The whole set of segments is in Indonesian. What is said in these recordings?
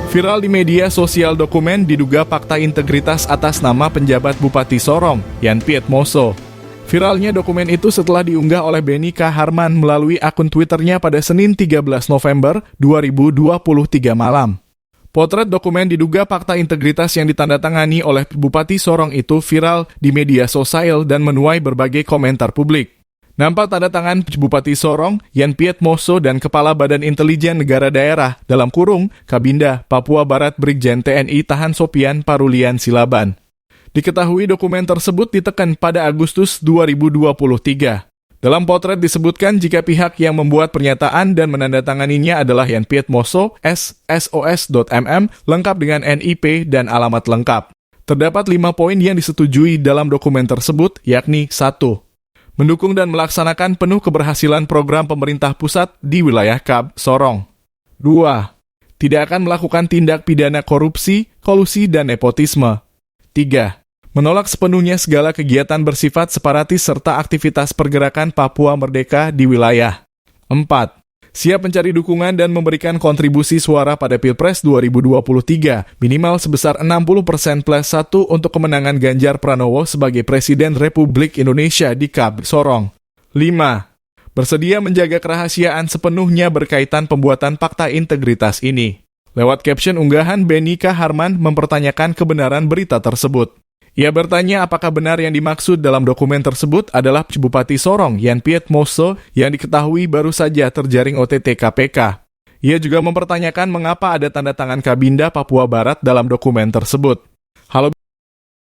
Viral di media sosial dokumen diduga fakta integritas atas nama penjabat Bupati Sorong, Yan Piet Moso. Viralnya dokumen itu setelah diunggah oleh Benny K. Harman melalui akun Twitternya pada Senin 13 November 2023 malam. Potret dokumen diduga fakta integritas yang ditandatangani oleh Bupati Sorong itu viral di media sosial dan menuai berbagai komentar publik. Nampak tanda tangan Bupati Sorong, Yan Piet Moso dan Kepala Badan Intelijen Negara Daerah dalam kurung Kabinda, Papua Barat Brigjen TNI Tahan Sopian Parulian Silaban. Diketahui dokumen tersebut ditekan pada Agustus 2023. Dalam potret disebutkan jika pihak yang membuat pernyataan dan menandatanganinya adalah Yan Piet Moso, SSOS.mm, lengkap dengan NIP dan alamat lengkap. Terdapat 5 poin yang disetujui dalam dokumen tersebut, yakni 1. Mendukung dan melaksanakan penuh keberhasilan program pemerintah pusat di wilayah Kab Sorong. 2. Tidak akan melakukan tindak pidana korupsi, kolusi, dan nepotisme. 3. Menolak sepenuhnya segala kegiatan bersifat separatis serta aktivitas pergerakan Papua Merdeka di wilayah. 4. Siap mencari dukungan dan memberikan kontribusi suara pada Pilpres 2023, minimal sebesar 60% plus 1 untuk kemenangan Ganjar Pranowo sebagai Presiden Republik Indonesia di Kab Sorong. 5. Bersedia menjaga kerahasiaan sepenuhnya berkaitan pembuatan fakta integritas ini. Lewat caption unggahan, Benny K. Harman mempertanyakan kebenaran berita tersebut. Ia bertanya apakah benar yang dimaksud dalam dokumen tersebut adalah Bupati Sorong, Yan Piet Moso, yang diketahui baru saja terjaring OTT KPK. Ia juga mempertanyakan mengapa ada tanda tangan Kabinda Papua Barat dalam dokumen tersebut. Halo,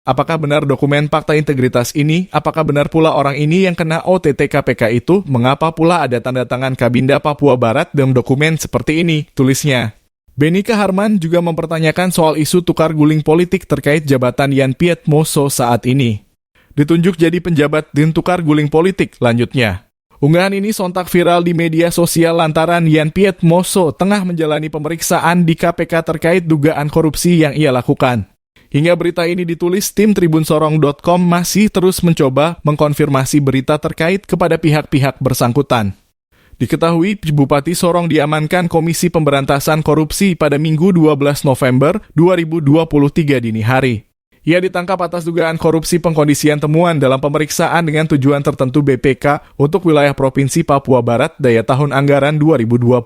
apakah benar dokumen fakta integritas ini? Apakah benar pula orang ini yang kena OTT KPK itu? Mengapa pula ada tanda tangan Kabinda Papua Barat dalam dokumen seperti ini? Tulisnya. Benny K. Harman juga mempertanyakan soal isu tukar guling politik terkait jabatan Yan Piet Moso saat ini. Ditunjuk jadi penjabat dan tukar guling politik, lanjutnya. Unggahan ini sontak viral di media sosial lantaran Yan Piet Moso tengah menjalani pemeriksaan di KPK terkait dugaan korupsi yang ia lakukan. Hingga berita ini ditulis, tim tribunsorong.com masih terus mencoba mengkonfirmasi berita terkait kepada pihak-pihak bersangkutan. Diketahui Bupati Sorong diamankan Komisi Pemberantasan Korupsi pada Minggu 12 November 2023 dini hari. Ia ditangkap atas dugaan korupsi pengkondisian temuan dalam pemeriksaan dengan tujuan tertentu BPK untuk wilayah Provinsi Papua Barat daya tahun anggaran 2023.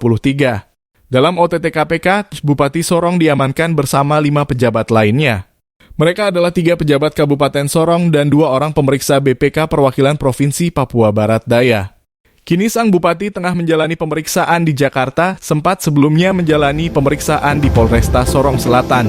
Dalam OTT KPK, Bupati Sorong diamankan bersama 5 pejabat lainnya. Mereka adalah 3 pejabat Kabupaten Sorong dan 2 orang pemeriksa BPK perwakilan Provinsi Papua Barat Daya. Kini sang bupati tengah menjalani pemeriksaan di Jakarta, sempat sebelumnya menjalani pemeriksaan di Polresta Sorong Selatan.